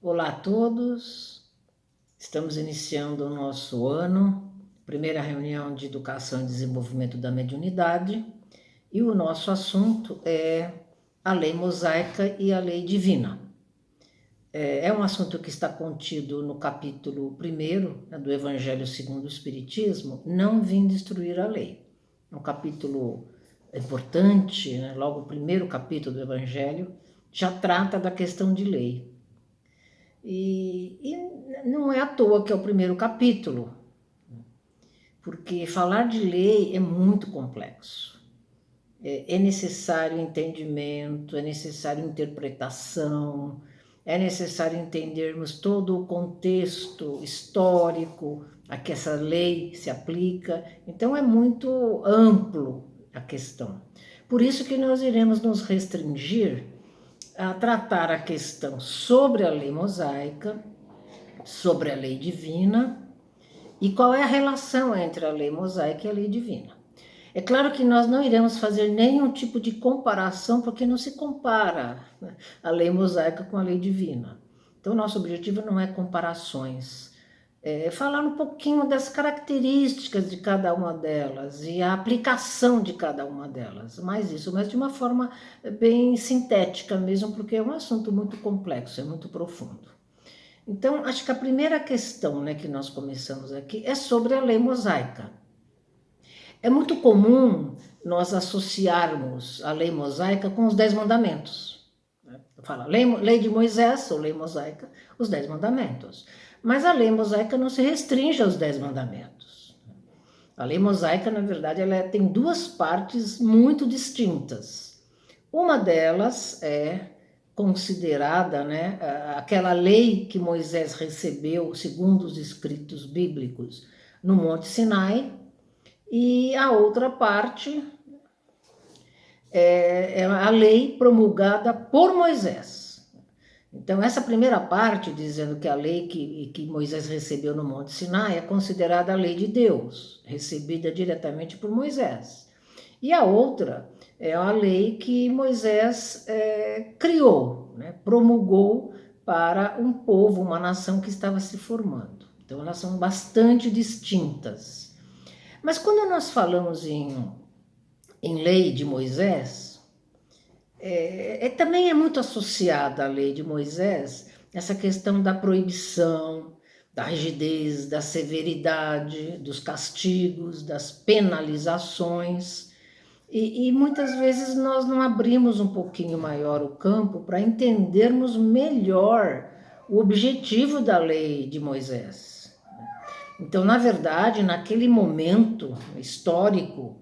Olá a todos, estamos iniciando o nosso ano, primeira reunião de Educação e Desenvolvimento da Mediunidade, e o nosso assunto é a Lei Mosaica e a Lei Divina. É um assunto que está contido no capítulo 1 do Evangelho segundo o Espiritismo, Não Vim Destruir a Lei. É um capítulo importante, né? Logo o primeiro capítulo do Evangelho já trata da questão de lei. E não é à toa que é o primeiro capítulo, porque falar de lei é muito complexo. É necessário entendimento, é necessário interpretação, é necessário entendermos todo o contexto histórico a que essa lei se aplica. Então é muito amplo a questão. Por isso que nós iremos nos restringir a tratar a questão sobre a lei mosaica, sobre a lei divina e qual é a relação entre a lei mosaica e a lei divina. É claro que nós não iremos fazer nenhum tipo de comparação, porque não se compara a lei mosaica com a lei divina. Então, nosso objetivo não é comparações. É falar um pouquinho das características de cada uma delas e a aplicação de cada uma delas. Mais isso, mas de uma forma bem sintética mesmo, porque é um assunto muito complexo, é muito profundo. Então, acho que a primeira questão, né, que nós começamos aqui é sobre a lei mosaica. É muito comum nós associarmos a lei mosaica com os 10 mandamentos. Eu falo, lei de Moisés, ou lei mosaica, os 10 mandamentos. Mas a lei mosaica não se restringe aos 10 mandamentos. A lei mosaica, na verdade, ela tem duas partes muito distintas. Uma delas é considerada, né, aquela lei que Moisés recebeu, segundo os escritos bíblicos, no Monte Sinai, e a outra parte é a lei promulgada por Moisés. Então, essa primeira parte, dizendo que a lei que Moisés recebeu no Monte Sinai é considerada a lei de Deus, recebida diretamente por Moisés. E a outra é a lei que Moisés criou, né, promulgou para um povo, uma nação que estava se formando. Então, elas são bastante distintas. Mas quando nós falamos em lei de Moisés, também é muito associada à lei de Moisés essa questão da proibição, da rigidez, da severidade, dos castigos, das penalizações. E muitas vezes nós não abrimos um pouquinho maior o campo para entendermos melhor o objetivo da lei de Moisés. Então, na verdade, naquele momento histórico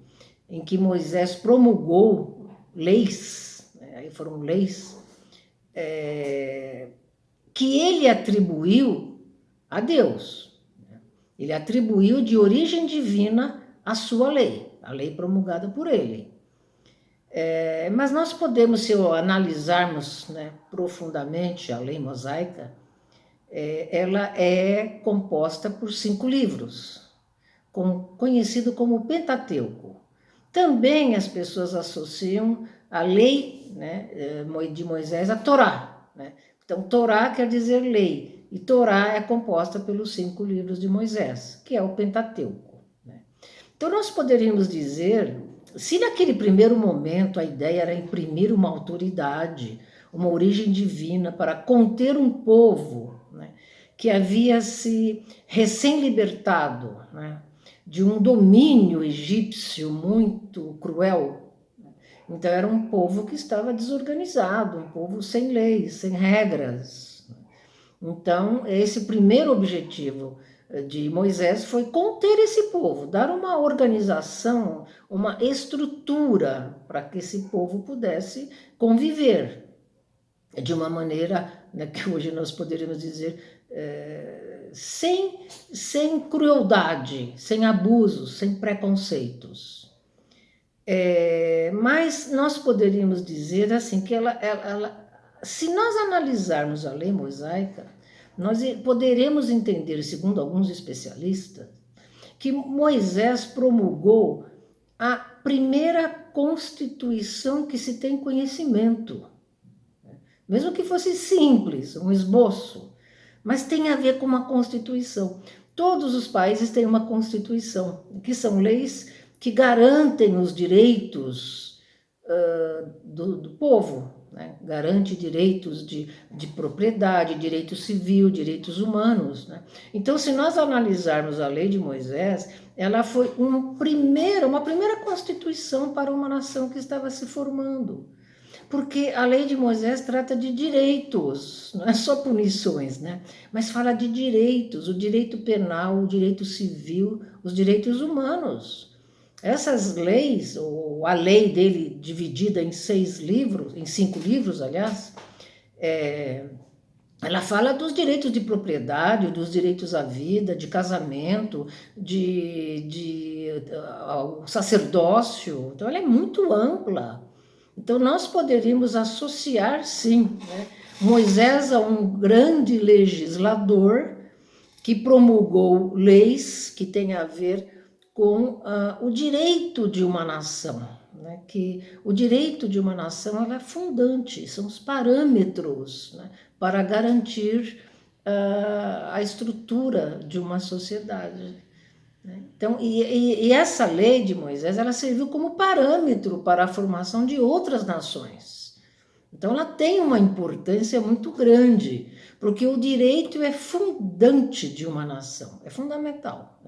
em que Moisés promulgou leis, aí foram leis, que ele atribuiu a Deus. Ele atribuiu de origem divina a sua lei, a lei promulgada por ele. Mas nós podemos, se analisarmos, né, profundamente a lei mosaica, ela é composta por 5 livros, conhecido como Pentateuco. Também as pessoas associam a lei, né, de Moisés à Torá. Né? Então, Torá quer dizer lei, e Torá é composta pelos 5 livros de Moisés, que é o Pentateuco. Né? Então, nós poderíamos dizer, se naquele primeiro momento a ideia era imprimir uma autoridade, uma origem divina para conter um povo, né, que havia se recém-libertado, né, de um domínio egípcio muito cruel. Então era um povo que estava desorganizado, um povo sem leis, sem regras. Então esse primeiro objetivo de Moisés foi conter esse povo, dar uma organização, uma estrutura para que esse povo pudesse conviver de uma maneira, né, que hoje nós poderíamos dizer, sem crueldade, sem abusos, sem preconceitos. Mas nós poderíamos dizer assim que se nós analisarmos a lei mosaica, nós poderemos entender, segundo alguns especialistas, que Moisés promulgou a primeira constituição que se tem conhecimento. Mesmo que fosse simples, um esboço, mas tem a ver com uma Constituição. Todos os países têm uma Constituição, que são leis que garantem os direitos do povo, né? Garante direitos de propriedade, direito civil, direitos humanos, né? Então, se nós analisarmos a lei de Moisés, ela foi uma primeira constituição para uma nação que estava se formando. Porque a lei de Moisés trata de direitos, não é só punições, né? Mas fala de direitos, o direito penal, o direito civil, os direitos humanos. Essas leis, ou a lei dele dividida em 5 livros, aliás, ela fala dos direitos de propriedade, dos direitos à vida, de casamento, ao sacerdócio. Então, ela é muito ampla. Então, nós poderíamos associar, sim, né, Moisés a um grande legislador que promulgou leis que têm a ver com o direito de uma nação, né? Que o direito de uma nação ela é fundante, são os parâmetros, né, para garantir a estrutura de uma sociedade. Né? Então, e essa lei de Moisés ela serviu como parâmetro para a formação de outras nações. Então, ela tem uma importância muito grande, porque o direito é fundante de uma nação, é fundamental,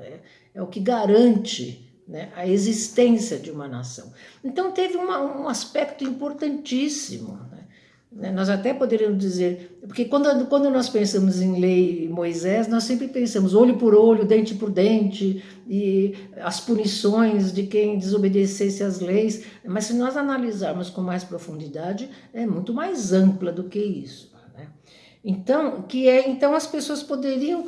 é o que garante, né, a existência de uma nação. Então, teve um aspecto importantíssimo, né? Nós até poderíamos dizer, porque quando nós pensamos em lei Moisés, nós sempre pensamos olho por olho, dente por dente, e as punições de quem desobedecesse às leis, mas se nós analisarmos com mais profundidade, é muito mais ampla do que isso. Né? Então as pessoas poderiam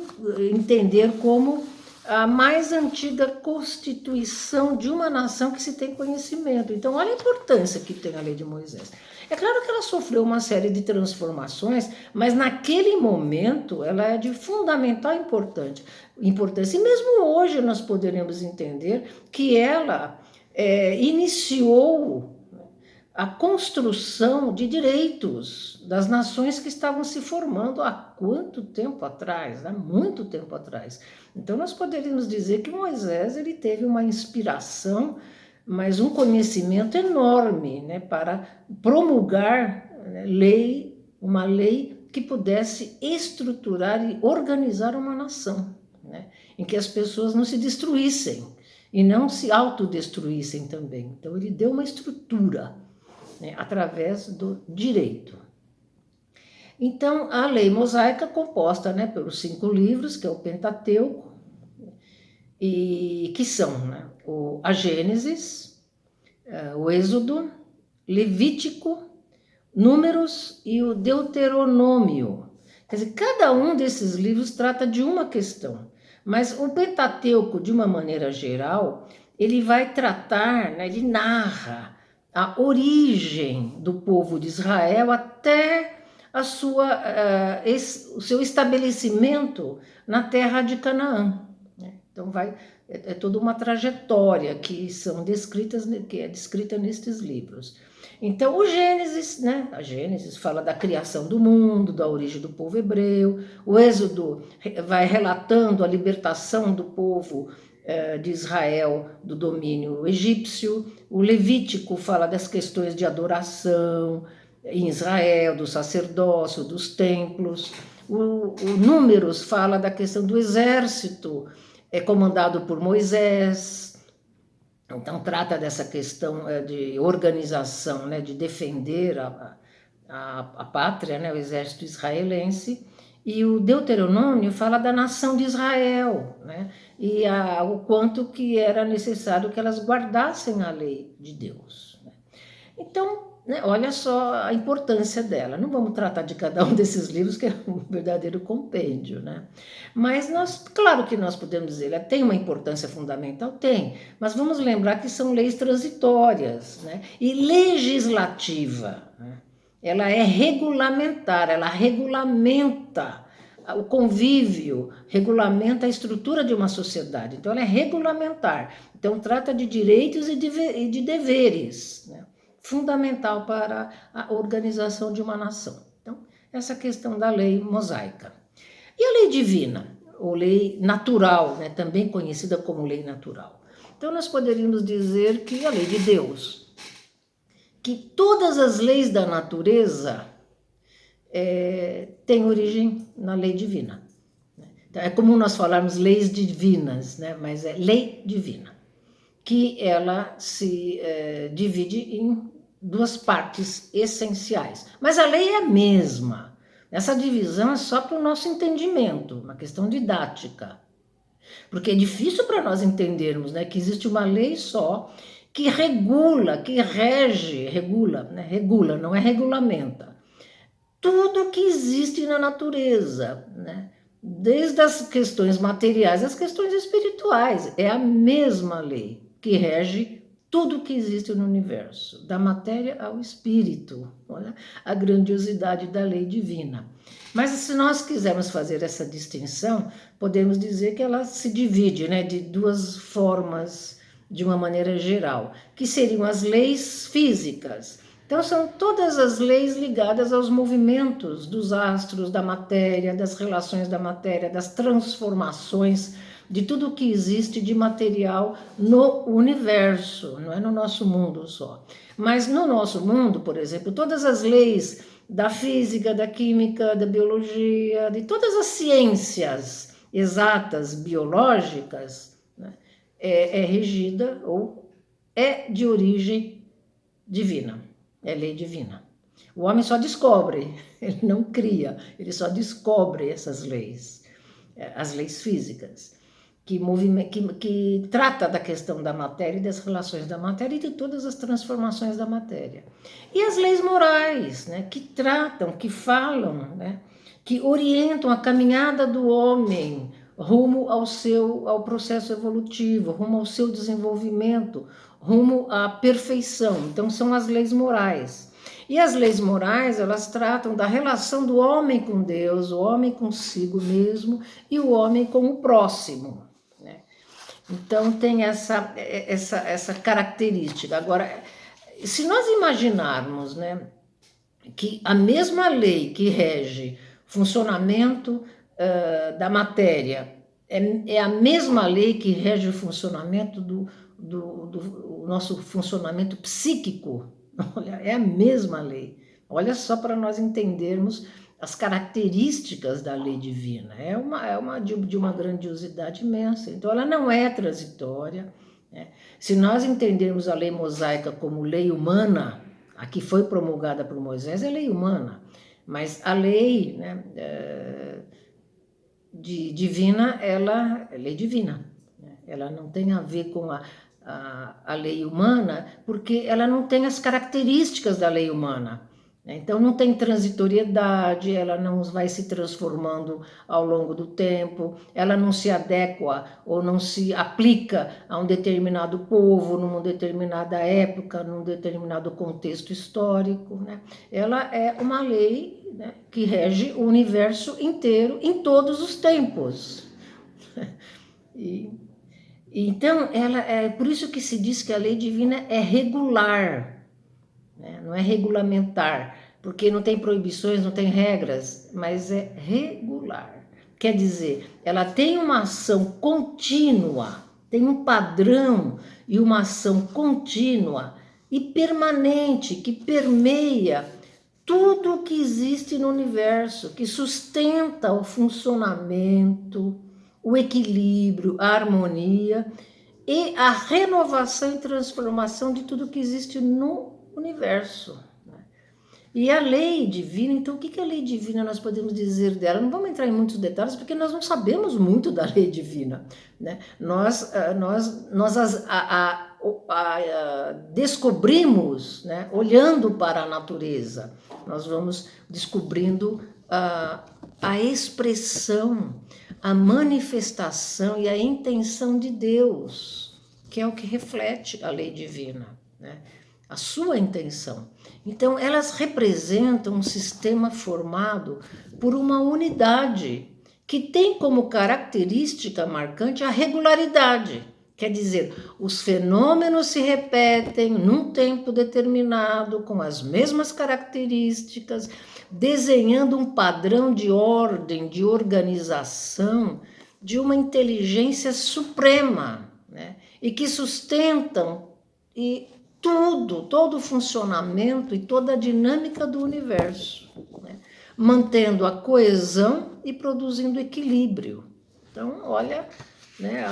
entender como a mais antiga constituição de uma nação que se tem conhecimento. Então, olha a importância que tem a lei de Moisés. É claro que ela sofreu uma série de transformações, mas naquele momento ela é de fundamental importância. E mesmo hoje nós poderemos entender que ela iniciou a construção de direitos das nações que estavam se formando há quanto tempo atrás? Há muito tempo atrás. Então, nós poderíamos dizer que Moisés ele teve uma inspiração, mas um conhecimento enorme, né, para promulgar uma lei que pudesse estruturar e organizar uma nação, né, em que as pessoas não se destruíssem e não se autodestruíssem também. Então, ele deu uma estrutura, né, através do direito. Então, a lei mosaica, composta, né, pelos 5 livros, que é o Pentateuco, e que são, né, a Gênesis, o Êxodo, Levítico, Números e o Deuteronômio. Quer dizer, cada um desses livros trata de uma questão, mas o Pentateuco, de uma maneira geral, ele vai tratar, né, ele narra a origem do povo de Israel até o seu estabelecimento na terra de Canaã. Então é toda uma trajetória que é descrita nestes livros. Então o Gênesis, né? A Gênesis fala da criação do mundo, da origem do povo hebreu. O Êxodo vai relatando a libertação do povo de Israel do domínio egípcio. O Levítico fala das questões de adoração em Israel, do sacerdócio, dos templos. O Números fala da questão do exército comandado por Moisés. Então trata dessa questão de organização, né, de defender a pátria, né, o exército israelense. E o Deuteronômio fala da nação de Israel, né? E o quanto que era necessário que elas guardassem a lei de Deus. Né? Então, né, olha só a importância dela. Não vamos tratar de cada um desses livros, que é um verdadeiro compêndio. Né? Mas, claro que nós podemos dizer, ela tem uma importância fundamental? Tem. Mas vamos lembrar que são leis transitórias, né? E legislativa, né? Ela é regulamentar, ela regulamenta o convívio, regulamenta a estrutura de uma sociedade. Então, ela é regulamentar. Então, trata de direitos e de deveres, né? Fundamental para a organização de uma nação. Então, essa questão da lei mosaica. E a lei divina, ou lei natural, né, também conhecida como lei natural. Então nós poderíamos dizer que a lei de Deus, que todas as leis da natureza têm origem na lei divina. Então, é comum nós falarmos leis divinas, né, mas é lei divina, que ela se divide em duas partes essenciais. Mas a lei é a mesma. Essa divisão é só para o nosso entendimento, uma questão didática. Porque é difícil para nós entendermos, né, que existe uma lei só que regula, que regula, né, regula, não é regulamenta, tudo que existe na natureza, né? Desde as questões materiais às questões espirituais. É a mesma lei que rege tudo que existe no universo, da matéria ao espírito. Olha a grandiosidade da lei divina. Mas se nós quisermos fazer essa distinção, podemos dizer que ela se divide, né, de duas formas, de uma maneira geral, que seriam as leis físicas. Então, são todas as leis ligadas aos movimentos dos astros, da matéria, das relações da matéria, das transformações, de tudo que existe de material no universo, não é no nosso mundo só. Mas no nosso mundo, por exemplo, todas as leis da física, da química, da biologia, de todas as ciências exatas, biológicas, né, é regida ou é de origem divina. É lei divina. O homem só descobre, ele não cria, ele só descobre essas leis, as leis físicas, que trata da questão da matéria e das relações da matéria e de todas as transformações da matéria. E as leis morais, né, que tratam, que falam, né, que orientam a caminhada do homem rumo ao processo evolutivo, rumo ao seu desenvolvimento, rumo à perfeição. Então são as leis morais. E as leis morais, elas tratam da relação do homem com Deus, o homem consigo mesmo e o homem com o próximo, né? Então tem essa característica. Agora, se nós imaginarmos, né, que a mesma lei que rege funcionamento da matéria é a mesma lei que rege o funcionamento do nosso funcionamento psíquico, olha, é a mesma lei. Olha só, para nós entendermos as características da lei divina. De uma grandiosidade imensa. Então, ela não é transitória, né? Se nós entendermos a lei mosaica como lei humana, a que foi promulgada por Moisés é lei humana, mas a lei, né, divina, ela é lei divina. Né? Ela não tem a ver com a lei humana, porque ela não tem as características da lei humana. Então não tem transitoriedade, ela não vai se transformando ao longo do tempo, ela não se adequa ou não se aplica a um determinado povo, numa determinada época, num determinado contexto histórico, né? Ela é uma lei, né, que rege o universo inteiro em todos os tempos. Então, ela é por isso que se diz que a lei divina é regular, né? Não é regulamentar, porque não tem proibições, não tem regras, mas é regular. Quer dizer, ela tem uma ação contínua, tem um padrão e uma ação contínua e permanente que permeia tudo que existe no universo, que sustenta o funcionamento, o equilíbrio, a harmonia e a renovação e transformação de tudo que existe no universo. E a lei divina, então o que é a lei divina nós podemos dizer dela? Não vamos entrar em muitos detalhes, porque nós não sabemos muito da lei divina, né? Nós descobrimos, né, olhando para a natureza, nós vamos descobrindo a expressão, a manifestação e a intenção de Deus, que é o que reflete a lei divina, né? A sua intenção. Então, elas representam um sistema formado por uma unidade que tem como característica marcante a regularidade. Quer dizer, os fenômenos se repetem num tempo determinado, com as mesmas características, desenhando um padrão de ordem, de organização, de uma inteligência suprema, né? E que sustentam todo o funcionamento e toda a dinâmica do universo, né? Mantendo a coesão e produzindo equilíbrio. Então, olha, né,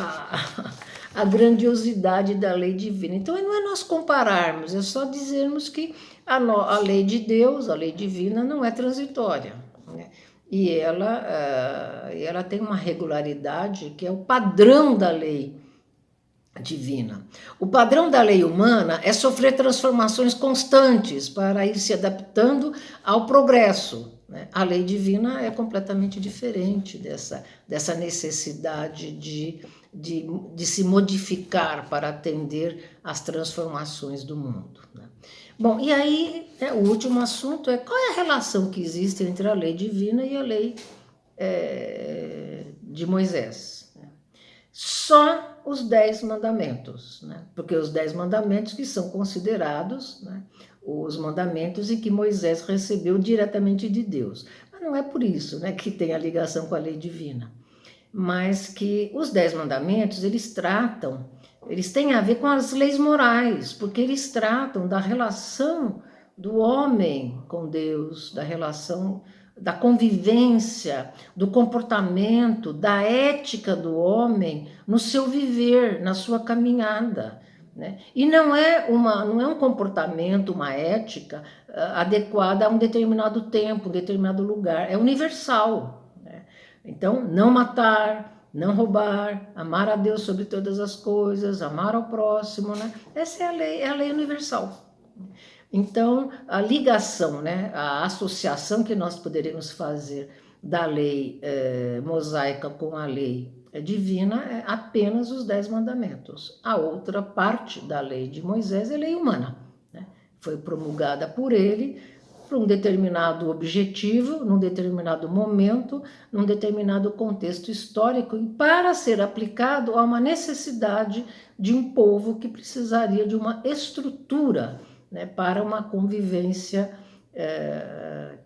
a grandiosidade da lei divina. Então, não é nós compararmos, é só dizermos que a lei de Deus, a lei divina, não é transitória, né? E ela tem uma regularidade que é o padrão da lei divina. O padrão da lei humana é sofrer transformações constantes para ir se adaptando ao progresso, né? A lei divina é completamente diferente dessa necessidade de se modificar para atender às transformações do mundo, né? Bom, e aí, o último assunto é qual é a relação que existe entre a lei divina e a lei de Moisés, né? Só os 10 mandamentos, né? Porque os 10 mandamentos que são considerados, né, os mandamentos em que Moisés recebeu diretamente de Deus. Mas não é por isso, né, que tem a ligação com a lei divina. Mas que os 10 mandamentos, eles têm a ver com as leis morais, porque eles tratam da relação do homem com Deus, da relação da convivência, do comportamento, da ética do homem no seu viver, na sua caminhada, né? E não é um comportamento, uma ética adequada a um determinado tempo, um determinado lugar, é universal, né? Então, não matar, não roubar, amar a Deus sobre todas as coisas, amar ao próximo, né? Essa é a lei universal. Então, a ligação, né, a associação que nós poderemos fazer da lei mosaica com a lei divina é apenas os 10 mandamentos. A outra parte da lei de Moisés é lei humana, né? Foi promulgada por ele para um determinado objetivo, num determinado momento, num determinado contexto histórico, e para ser aplicado a uma necessidade de um povo que precisaria de uma estrutura, né, para uma convivência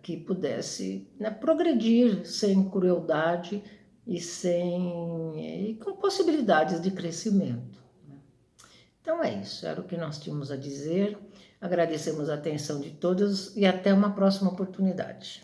que pudesse, né, progredir sem crueldade e com possibilidades de crescimento. Então é isso, era o que nós tínhamos a dizer. Agradecemos a atenção de todos e até uma próxima oportunidade.